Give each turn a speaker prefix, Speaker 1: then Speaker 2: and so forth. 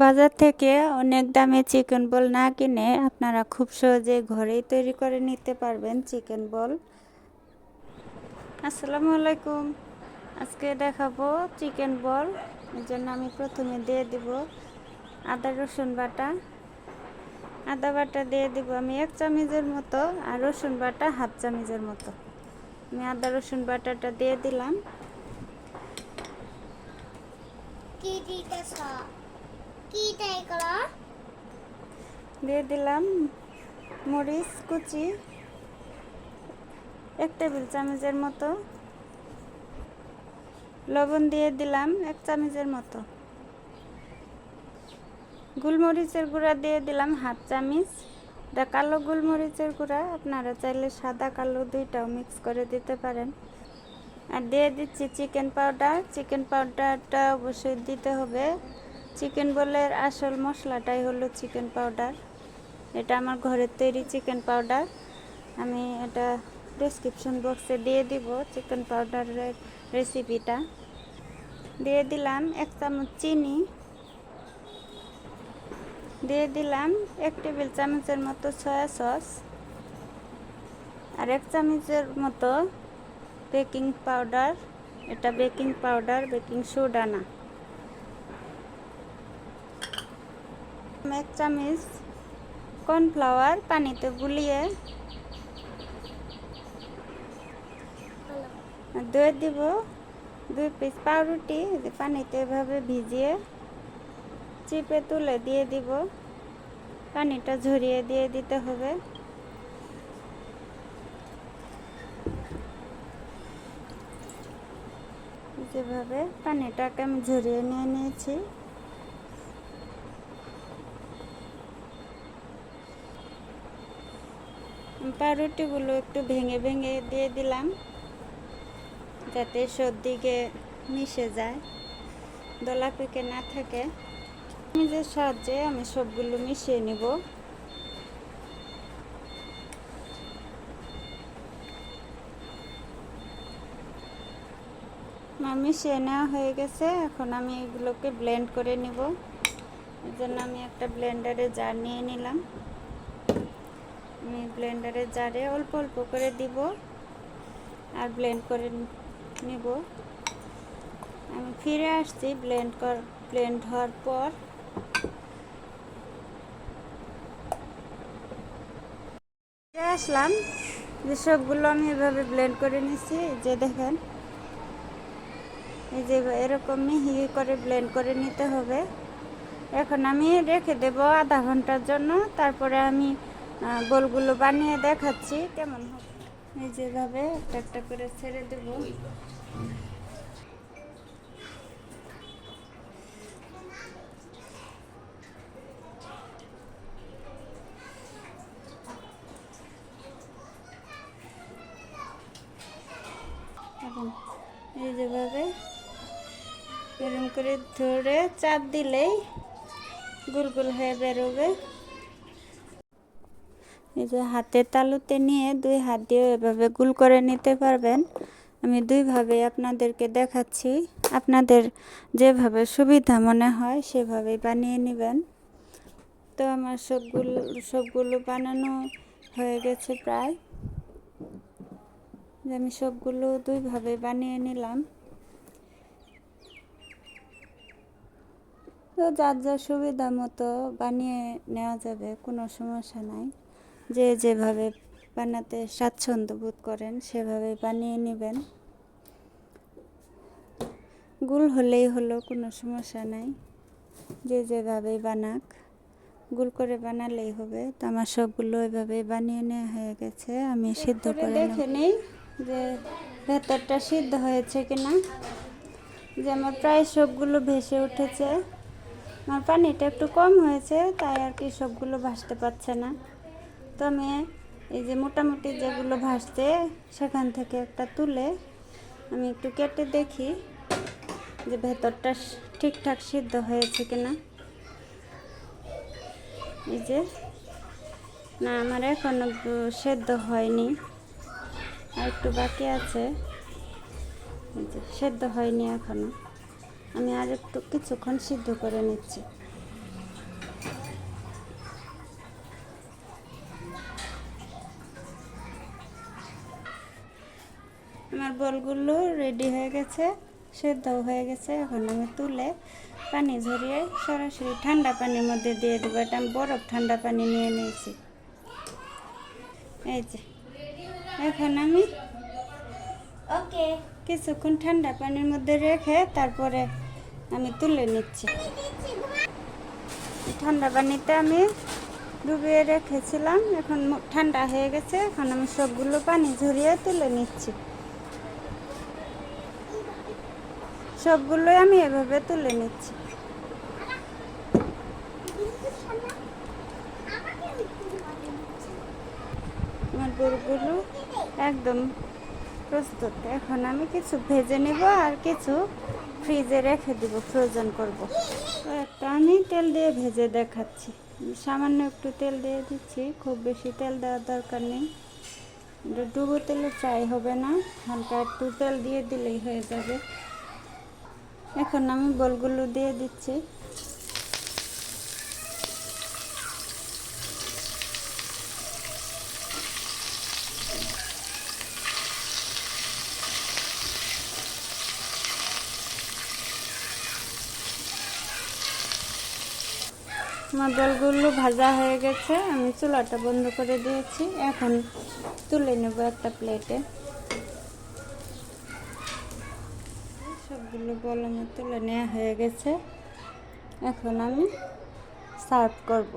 Speaker 1: বাজার থেকে অনেক দামে চিকেন বল না কিনে আপনারা খুব সহজে ঘরেই তৈরি করে নিতে পারবেন চিকেন বল। আসসালামু আলাইকুম। আজকে দেখাবো চিকেন বল। এর জন্য আমি প্রথমে দিয়ে দিব আদা রসুন বাটা। আদা বাটা দিয়ে দিব আমি 1 চামচের মতো, আর রসুন বাটা 1/2 চামচের মতো। আমি আদা রসুন বাটাটা দিয়ে দিলাম। দিয়ে দিলাম মরিচ কুচি 1 টেবিল চামচের মতো। লবণ দিয়ে দিলাম 1 চামচের মতো। গোলমরিচের গুঁড়া দিয়ে দিলাম 1/2 চামচ। এটা কালো গোলমরিচের গুঁড়া, আপনারা চাইলে সাদা কালো দুইটাও মিক্স করে দিতে পারেন। আর দিয়ে দিচ্ছি চিকেন পাউডার। চিকেন পাউডারটা অবশ্যই দিতে হবে। চিকেন বলের আসল মশলাটাই হলো চিকেন পাউডার। এটা আমার ঘরের তৈরি চিকেন পাউডার। আমি এটা ডেসক্রিপশন বক্সে দিয়ে দিব চিকেন পাউডারের রেসিপিটা। দিয়ে দিলাম 1 চামচ চিনি। দিয়ে দিলাম 1 টেবিল চামচের মতো সয়া সস, আর 1 চামচের মতো বেকিং পাউডার। এটা বেকিং পাউডার, বেকিং সোডা না। 1 চামচ কর্নফ্লাওয়ার পানিতে গুলিয়ে দিয়ে দিব 2 পিস পাউরুটি পানিতে এভাবে ভিজিয়ে চিপে তুলে দিয়ে দিব। পানিটা ঝরিয়ে দিয়ে দিতে হবে। যেভাবে পানিটাকে আমি ঝরিয়ে নিয়ে নিয়েছি। পাউরুটিগুলো একটু ভেঙে ভেঙে দিয়ে দিলাম যাতে সব দিকে মিশে যায়, দলা পেকে না থাকে। নিজের সাহায্যে আমি সবগুলো মিশিয়ে নিব। মিশিয়ে নেওয়া হয়ে গেছে। এখন আমি এগুলোকে ব্লেন্ড করে নিব। এর জন্য আমি একটা ব্লেন্ডারে জার নিয়ে নিলাম। আমি ব্লেন্ডারের জারে অল্প অল্প করে দিব আর ব্লেন্ড করে নিব। আমি ফিরে আসছি ব্লেন্ড হওয়ার পর। ফিরে আসলাম, যে সবগুলো আমি এভাবে ব্লেন্ড করে নিছি। যে দেখেন, এই যে এরকম মিহি করে ব্লেন্ড করে নিতে হবে। এখন আমি রেখে দেব আধা ঘন্টার জন্য। তারপরে আমি বলগুলো বানিয়ে দেখাচ্ছি কেমন হবে। এই যেভাবে একটা একটা করে ছেড়ে দেব। এই যেভাবে এরকম করে ধরে চাপ দিলেই গোল গোল হয়ে বেরোবে। এই যে হাতের তালুতে নিয়ে 2 হাত দিয়ে এভাবে গোল করে নিতে পারবেন। আমি 2 ভাবে আপনাদেরকে দেখাচ্ছি। আপনাদের যেভাবে সুবিধা মনে হয় সেভাবেই বানিয়ে নেবেন। তো আমার সবগুলো বানানো হয়ে গেছে প্রায়। আমি সবগুলো 2 ভাবে বানিয়ে নিলাম। তো যার যার সুবিধা মতো বানিয়ে নেওয়া যাবে, কোনো সমস্যা নাই। যে যেভাবে বানাতে স্বাচ্ছন্দ্য বোধ করেন সেভাবে বানিয়ে নেবেন। গোল হলেই হলো, কোনো সমস্যা নাই। যে যেভাবে বানাক, গোল করে বানালেই হবে। তো আমার সবগুলো এভাবে বানিয়ে নেওয়া হয়ে গেছে। আমি সিদ্ধ করে দেখে নিই যে ভেতরটা সিদ্ধ হয়েছে কিনা। যে আমার প্রায় সবগুলো ভেসে উঠেছে। আমার পানিটা একটু কম হয়েছে, তাই আর কি সবগুলো ভাসতে পারছে না। তো আমি এই যে মোটামুটি যেগুলো ভাসছে সেখান থেকে একটা তুলে আমি একটু কেটে দেখি যে ভেতরটা ঠিকঠাক সিদ্ধ হয়েছে কিনা। এই যে না, আমার এখনো সেদ্ধ হয়নি, আর একটু বাকি আছে। এই যে সেদ্ধ হয়নি এখনো। আমি আর একটু কিছুক্ষণ সিদ্ধ করে নিচ্ছি। আমার বলগুলো রেডি হয়ে গেছে, সেদ্ধও হয়ে গেছে। এখন আমি তুলে পানি ঝরিয়ে সরাসরি ঠান্ডা পানির মধ্যে দিয়ে দেবো। এটা আমি বরফ ঠান্ডা পানি নিয়ে নিয়েছি। এই যে এখন আমি কিছুক্ষণ ঠান্ডা পানির মধ্যে রেখে তারপরে আমি তুলে নিচ্ছি। ঠান্ডা পানিতে আমি ডুবিয়ে রেখেছিলাম, এখন ঠান্ডা হয়ে গেছে। এখন আমি সবগুলো পানি ঝরিয়ে তুলে নিচ্ছি। সবগুলোই আমি এভাবে তুলে নিচ্ছি। আমার বড়গুলো একদম প্রস্তুত। এখন আমি কিছু ভেজে নেব আর কিছু ফ্রিজে রেখে দিব, ফ্রোজেন করব। তো একটা আমি তেল দিয়ে ভেজে দেখাচ্ছি। সামান্য একটু তেল দিয়ে দিচ্ছি, খুব বেশি তেল দেওয়ার দরকার নেই। ডুবো তেলে ফ্রাই হবে না, হালকা একটু তেল দিয়ে দিলেই হয়ে যাবে। এখন আমি বলগুলো দিয়ে দিচ্ছি। আমার বলগুলো ভাজা হয়ে গেছে, আমি চুলাটা বন্ধ করে দিয়েছি। এখন তুলে নেব একটা প্লেটে। সবগুলো বল আমার তুলে নেওয়া হয়ে গেছে। এখন আমি সার্ভ করব।